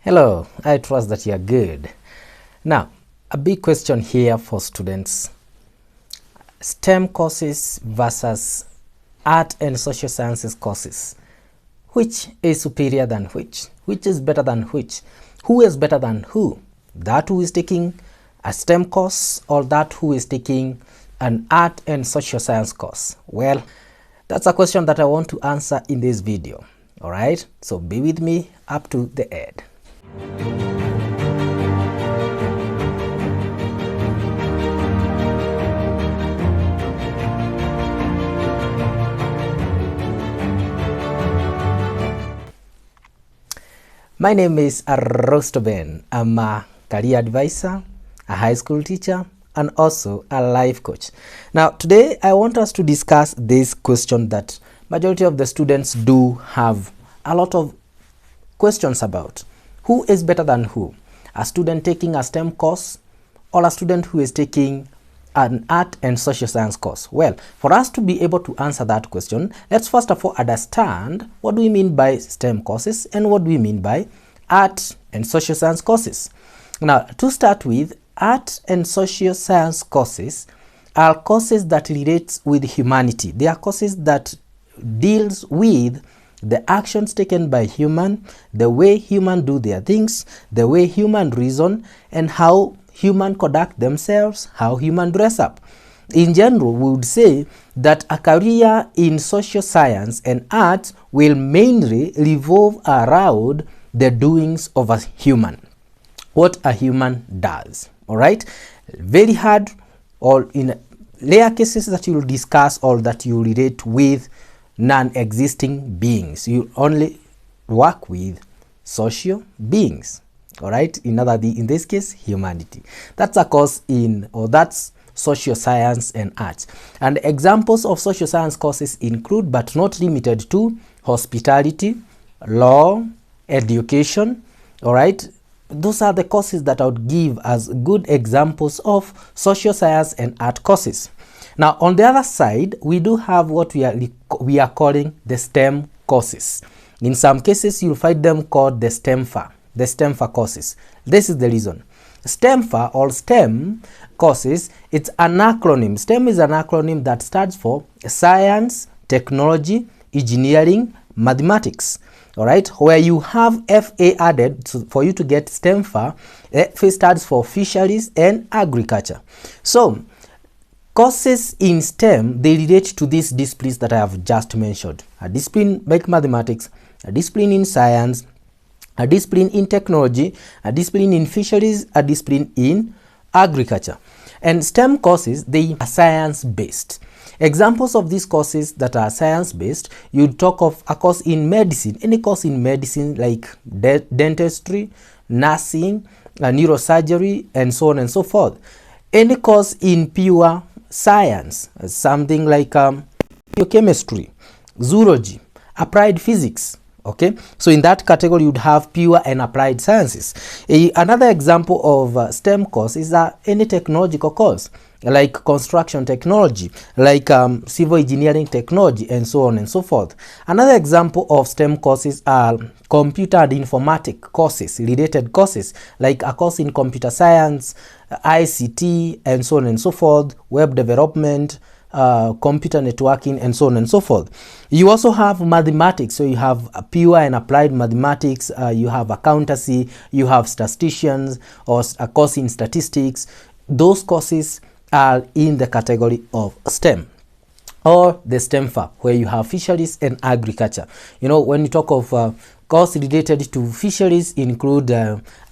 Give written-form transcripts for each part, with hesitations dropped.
Hello, I trust that you are good. Now, a big question here for students. STEM courses versus art and social sciences courses. Which is superior than which? Which is better than which? Who is better than who? That who is taking a STEM course or that who is taking an art and social science course? Well, that's a question that I want to answer in this video. Alright, so be with me up to the end. My name is Rostoben. I'm a career advisor, a high school teacher, and also a life coach. Now, today I want us to discuss this question that majority of the students do have a lot of questions about. Who is better than who? A student taking a STEM course or a student who is taking an art and social science course? Well, for us to be able to answer that question, let's first of all understand what do we mean by STEM courses and what do we mean by art and social science courses. Now, to start with, art and social science courses are courses that relate with humanity. They are courses that deals with the actions taken by human, the way human do their things, the way human reason, and how human conduct themselves, how human dress up. In general, we would say that a career in social science and art will mainly revolve around the doings of a human, what a human does. All right, very hard, or in rare cases that you will discuss or that you relate with non-existing beings. You only work with social beings. All right, in this case, humanity. That's a course in, or that's social science and art. And examples of social science courses include, but not limited to, hospitality, law, education. All right, those are the courses that I would give as good examples of social science and art courses. Now, on the other side, we do have what we are calling the STEM courses. In some cases, you'll find them called the STEMFA courses. This is the reason. STEMFA or STEM courses, it's an acronym. STEM is an acronym that stands for science, technology, engineering, mathematics. All right, where you have FA added for you to get STEMFA. FA stands for fisheries and agriculture. So, courses in STEM, they relate to these disciplines that I have just mentioned. A discipline like mathematics, a discipline in science, a discipline in technology, a discipline in fisheries, a discipline in agriculture. And STEM courses, they are science-based. Examples of these courses that are science-based, you talk of a course in medicine, any course in medicine like dentistry, nursing, neurosurgery, and so on and so forth. Any course in pure science, something like biochemistry, zoology, applied physics. Okay, so in that category you'd have pure and applied sciences. Another example of STEM course is any technological course like construction technology, like civil engineering technology, and so on and so forth. Another example of STEM courses are computer and informatic courses, related courses like a course in computer science, ICT, and so on and so forth, web development, computer networking, and so on and so forth. You also have mathematics, so you have pure and applied mathematics, you have accountancy, you have statisticians, or a course in statistics. Those courses are in the category of STEM, or the STEMFA, where you have fisheries and agriculture. You know, when you talk of course related to fisheries, include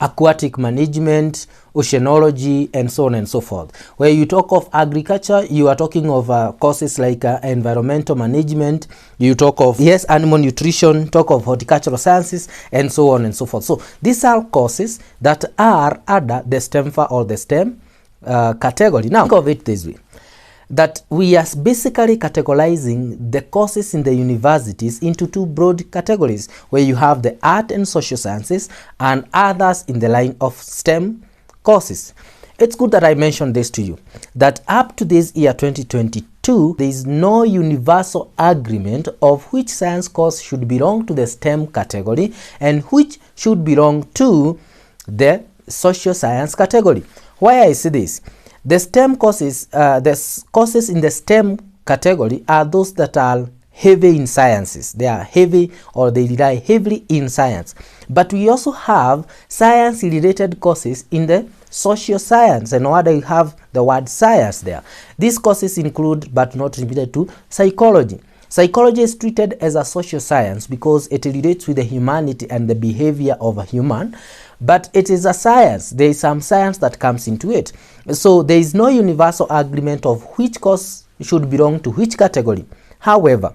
aquatic management, oceanology, and so on and so forth. Where you talk of agriculture, you are talking of courses like environmental management, you talk of, yes, animal nutrition, talk of horticultural sciences, and so on and so forth. So these are courses that are under the STEMFA or the STEM category. Now, think of it this way, that we are basically categorizing the courses in the universities into two broad categories, where you have the art and social sciences and others in the line of STEM courses. it's good that I mentioned this to you, that up to this year 2022, there is no universal agreement of which science course should belong to the STEM category and which should belong to the social science category. Why I say this? The STEM courses, the courses in the STEM category are those that are heavy in sciences. They are heavy, or they rely heavily in science. But we also have science related courses in the social science, and why do you have the word science there? These courses include, but not limited to, psychology. Psychology is treated as a social science because it relates with the humanity and the behavior of a human, but it is a science. There is some science that comes into it. So there is no universal agreement of which course should belong to which category. However,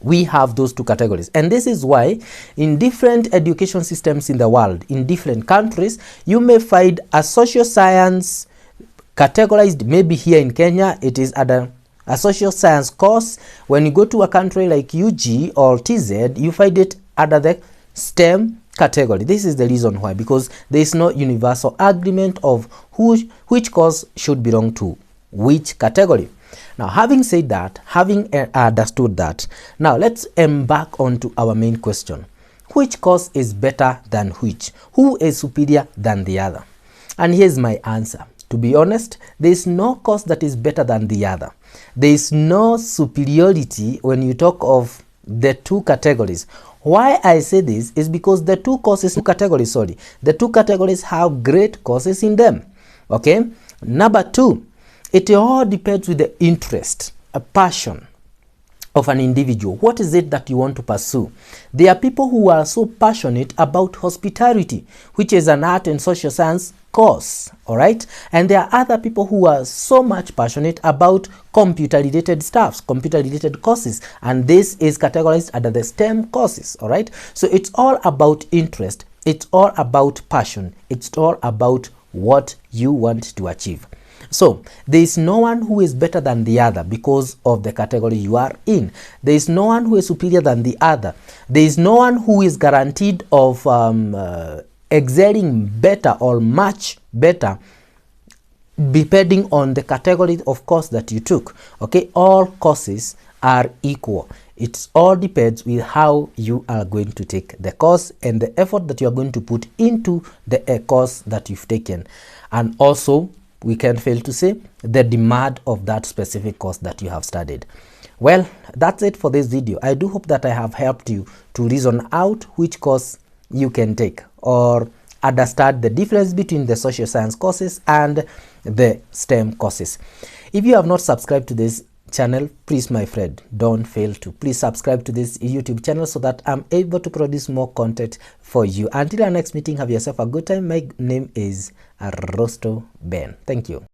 we have those two categories, and this is why in different education systems in the world, in different countries, you may find a social science categorized. Maybe here in Kenya it is under a social science course. When you go to a country like UG or TZ, you find it under the STEM category. This is the reason why, because there is no universal agreement of which course should belong to which category. Now, having said that, having understood that, now let's embark on to our main question. Which course is better than which? Who is superior than the other? And here's my answer. To be honest, there is no course that is better than the other. There is no superiority when you talk of the two categories. Why I say this is because the two categories have great courses in them. Okay? Number two, it all depends with the interest, a passion of an individual. What is it that you want to pursue? There are people who are so passionate about hospitality, which is an art and social science course, all right? And there are other people who are so much passionate about computer-related stuffs, computer-related courses, and this is categorized under the STEM courses, all right? So it's all about interest, it's all about passion, it's all about what you want to achieve. So there is no one who is better than the other because of the category you are in. There is no one who is superior than the other. There is no one who is guaranteed of excelling better or much better depending on the category of course that you took. Okay, all courses are equal. It all depends with how you are going to take the course and the effort that you are going to put into the course that you've taken, and also we can fail to say the demand of that specific course that you have studied. Well, that's it for this video. I do hope that I have helped you to reason out which course you can take or understand the difference between the social science courses and the STEM courses. If you have not subscribed to this channel, please, my friend, don't fail to please subscribe to this YouTube channel so that I'm able to produce more content for you. Until our next meeting, have yourself a good time. My name is Rosto Ben. Thank you.